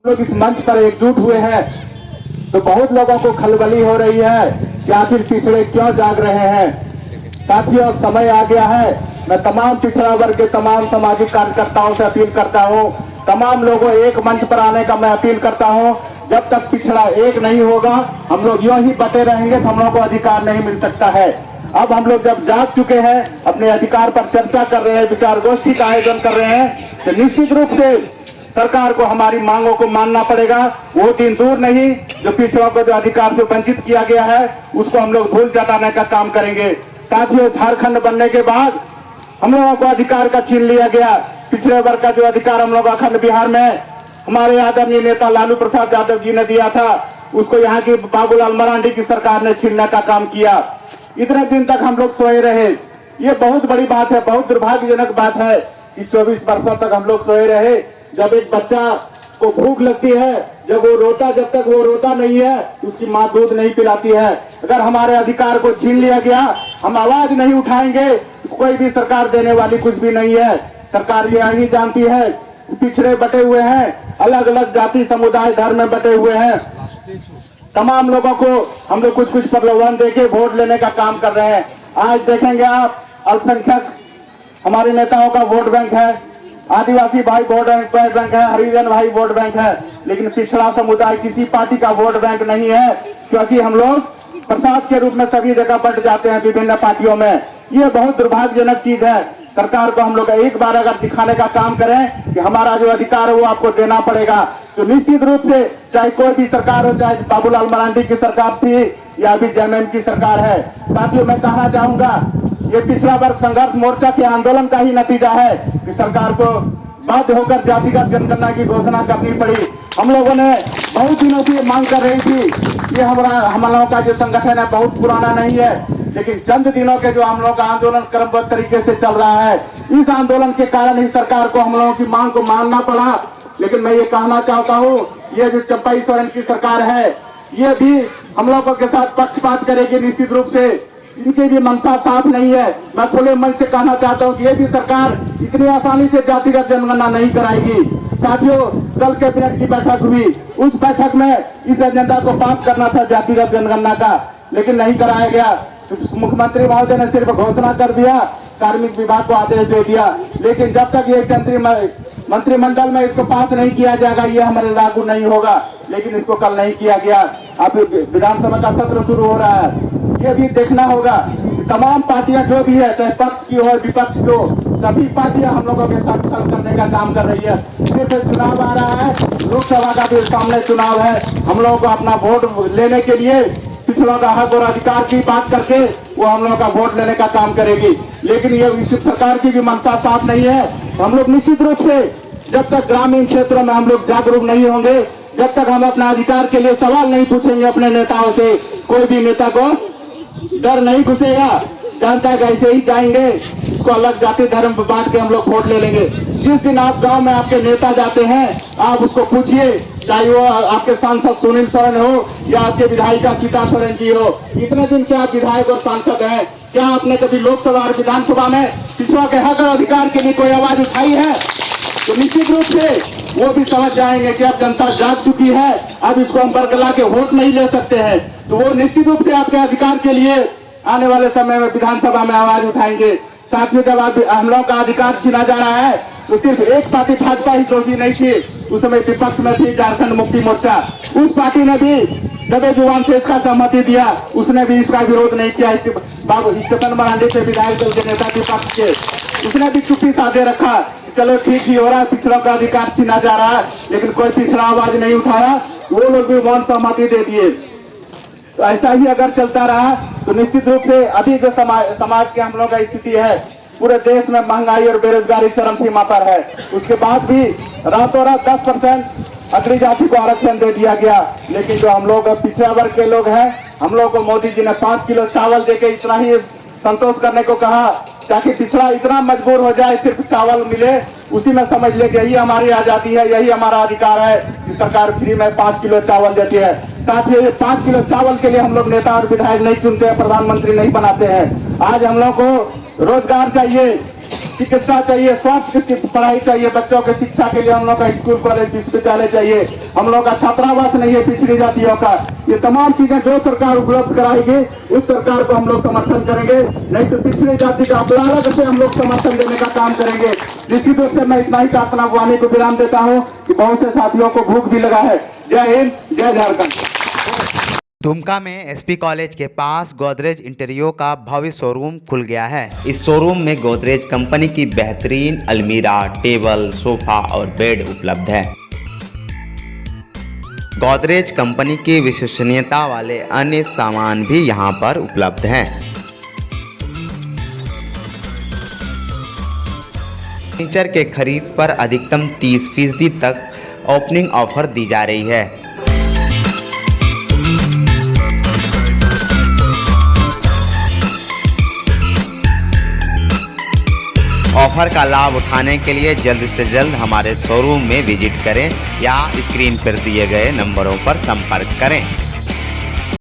लोग इस मंच पर एकजुट हुए हैं तो बहुत लोगों को खलबली हो रही है कि आखिर पिछड़े क्यों जाग रहे हैं। साथियों, अब समय आ गया है। मैं तमाम पिछड़ा वर्ग के तमाम सामाजिक कार्यकर्ताओं से अपील करता हूं, तमाम लोगों एक मंच पर आने का मैं अपील करता हूं। जब तक पिछड़ा एक नहीं होगा हम लोग यूं ही बटे रहेंगे तो हम लोगों को अधिकार नहीं मिल सकता है। अब हम लोग जब जाग चुके हैं, अपने अधिकार पर चर्चा कर रहे हैं, विचार गोष्ठी का आयोजन कर रहे हैं, तो निश्चित रूप से सरकार को हमारी मांगों को मानना पड़ेगा। वो दिन दूर नहीं जो पिछड़ों को जो अधिकार से वंचित किया गया है उसको हम लोग धूल चटाने का काम करेंगे। साथियों, झारखंड बनने के बाद हम लोगों को अधिकार का छीन लिया गया। पिछड़े वर्ग का जो अधिकार हम लोग अखंड बिहार में हमारे आदरणीय नेता लालू प्रसाद यादव जी ने दिया था, उसको यहाँ की बाबूलाल मरांडी की सरकार ने छीनने का काम किया। इतने दिन तक हम लोग सोए रहे। ये बहुत बड़ी बात है, बहुत दुर्भाग्यजनक बात है कि 24 वर्षों तक हम लोग सोए रहे। जब एक बच्चा को भूख लगती है, जब तक वो रोता नहीं है, उसकी माँ दूध नहीं पिलाती है। अगर हमारे अधिकार को छीन लिया गया, हम आवाज नहीं उठाएंगे, कोई भी सरकार देने वाली कुछ भी नहीं है। सरकार ये नहीं जानती है, पिछड़े बटे हुए हैं, अलग अलग जाति समुदाय धर्म में बटे हुए हैं। तमाम लोगों को हम लोग कुछ प्रलोभन देके वोट लेने का काम कर रहे हैं। आज देखेंगे आप, अल्पसंख्यक हमारे नेताओं का वोट बैंक है, आदिवासी भाई वोट बैंक है, हरिजन भाई वोट बैंक है, लेकिन पिछड़ा समुदाय किसी पार्टी का वोट बैंक नहीं है, क्योंकि हम लोग प्रसाद के रूप में सभी जगह बंट जाते हैं विभिन्न पार्टियों में। ये बहुत दुर्भाग्यजनक चीज है। सरकार को हम लोग एक बार अगर दिखाने का काम करें कि हमारा जो अधिकार है वो आपको देना पड़ेगा, तो निश्चित रूप से चाहे कोई भी सरकार हो, चाहे बाबूलाल मरांडी की सरकार थी या अभी जेएमएम की सरकार है। साथियों, मैं कहना चाहूंगा ये पिछड़ा वर्ग संघर्ष मोर्चा के आंदोलन का ही नतीजा है कि सरकार को बाध्य होकर जातिगत जनगणना की घोषणा करनी पड़ी। हम लोगों ने बहुत दिनों से मांग कर रही थी। ये हम लोगों का जो संगठन है बहुत पुराना नहीं है, लेकिन चंद दिनों के जो हम लोगों का आंदोलन क्रमबद्ध तरीके से चल रहा है, इस आंदोलन के कारण ही सरकार को हम लोगों की मांग को मानना पड़ा। लेकिन मैं ये कहना चाहता हूँ, ये जो चंपई सोरेन की सरकार है ये भी हम लोगों के साथ पक्षपात करेगी। निश्चित रूप से इनकी भी मंशा साफ नहीं है। मैं खुले मन से कहना चाहता हूँ कि ये भी सरकार इतनी आसानी से जातिगत जनगणना नहीं कराएगी। साथियों, कल कैबिनेट की बैठक हुई, उस बैठक में इस एजेंडा को पास करना था जातिगत जनगणना का, लेकिन नहीं कराया गया। मुख्यमंत्री महोदय ने सिर्फ घोषणा कर दिया, कार्मिक विभाग को आदेश दे दिया, लेकिन जब तक ये मंत्रिमंडल में इसको पास नहीं किया जाएगा ये हमारे लागू नहीं होगा। लेकिन इसको कल नहीं किया गया। अब विधानसभा का सत्र शुरू हो रहा है, ये भी देखना होगा। तमाम पार्टियां जो भी है, चाहे पक्ष की हो विपक्ष की हो, सभी पार्टियां हम लोगों के साथ छल करने का काम कर रही है। सिर्फ चुनाव आ रहा है, लोकसभा का भी सामने चुनाव है, हम लोगों को अपना वोट लेने के लिए पिछड़ों का हक और अधिकार की बात करके वो हम लोगों का वोट लेने का काम करेगी। लेकिन ये इस सरकार की भी मंशा साफ नहीं है। हम लोग निश्चित रूप से जब तक ग्रामीण क्षेत्रों में हम लोग जागरूक नहीं होंगे, जब तक हम अपना अधिकार के लिए सवाल नहीं पूछेंगे अपने नेताओं से, कोई भी नेता को डर नहीं घुसेगा। जनता ऐसे ही जाएंगे, इसको अलग जाति धर्म बांट के हम लोग वोट ले लेंगे। जिस दिन आप गांव में आपके नेता जाते हैं, आप उसको पूछिए, चाहे वो आपके सांसद सुनील सोरेन हो या आपके विधायिका सीता सोरेन जी हो, इतने दिन से आप विधायक और सांसद हैं, क्या आपने कभी लोकसभा और विधानसभा में पिछड़ा के हक और अधिकार के लिए कोई आवाज उठाई है? तो निश्चित रूप से वो भी समझ जाएंगे कि अब जनता जाग चुकी है, अब इसको हम बरगला के वोट नहीं ले सकते हैं। तो वो निश्चित रूप से आपके अधिकार के लिए आने वाले समय में विधानसभा में आवाज उठाएंगे। साथियों, जब हम लोगों का अधिकार छीना जा रहा है तो सिर्फ एक पार्टी भाजपा ही दोषी नहीं थी, उस समय विपक्ष में थी झारखंड मुक्ति मोर्चा। उस पार्टी ने भी दबे जुबान से इसका सहमति दिया, उसने भी इसका विरोध नहीं किया। स्टेफन मरांडी से विधायक दल के नेता विपक्ष के, उसने भी चुप्पी साधे रखा, चलो ठीक ही हो रहा है, पिछड़ों का अधिकार छीना जा रहा है, लेकिन कोई पिछड़ा आवाज नहीं उठाया, वो लोग भी मौन सहमति दे दिए। तो ऐसा ही अगर चलता रहा तो निश्चित रूप से अभी जो समाज के हम लोग का स्थिति है, पूरे देश में महंगाई और बेरोजगारी चरम सीमा पर है, उसके बाद भी रातों रात 10% अग्री जाति को आरक्षण दे दिया गया। लेकिन जो हम लोग पिछड़ा वर्ग के लोग हैं, हम लोग को मोदी जी ने 5 किलो चावल देके इतना ही संतोष करने को कहा, ताकि पिछड़ा इतना मजबूर हो जाए सिर्फ चावल मिले, उसी में समझ ले कि यही हमारी आजादी है, यही हमारा अधिकार है कि सरकार फ्री में 5 किलो चावल देती है। साथ ही 5 किलो चावल के लिए हम लोग नेता और विधायक नहीं चुनते हैं, प्रधानमंत्री नहीं बनाते हैं। आज हम लोग को रोजगार चाहिए, चिकित्सा चाहिए, स्वास्थ्य की पढ़ाई चाहिए, बच्चों के शिक्षा के लिए हम लोग का स्कूल कॉलेज विश्वविद्यालय चाहिए, हम लोग का छात्रावास नहीं है पिछड़ी जातियों का। ये तमाम चीजें जो सरकार उपलब्ध कराएगी उस सरकार को हम लोग समर्थन करेंगे, नहीं तो पिछड़ी जाति का अपराध से हम लोग समर्थन देने का काम करेंगे। निश्चित रूप से मैं इतना ही अपना वाणी को विराम देता हूँ कि बहुत से साथियों को भूख भी लगा है। जय हिंद, जय झारखंड। दुमका में एसपी कॉलेज के पास गोदरेज इंटीरियो का भव्य शोरूम खुल गया है। इस शोरूम में गोदरेज कंपनी की बेहतरीन अलमीरा, टेबल, सोफा और बेड उपलब्ध है। गोदरेज कंपनी की विश्वसनीयता वाले अन्य सामान भी यहां पर उपलब्ध हैं। फर्नीचर के खरीद पर अधिकतम 30% तक ओपनिंग ऑफर दी जा रही है। ऑफर का लाभ उठाने के लिए जल्द से जल्द हमारे शोरूम में विजिट करें या स्क्रीन पर दिए गए नंबरों पर संपर्क करें।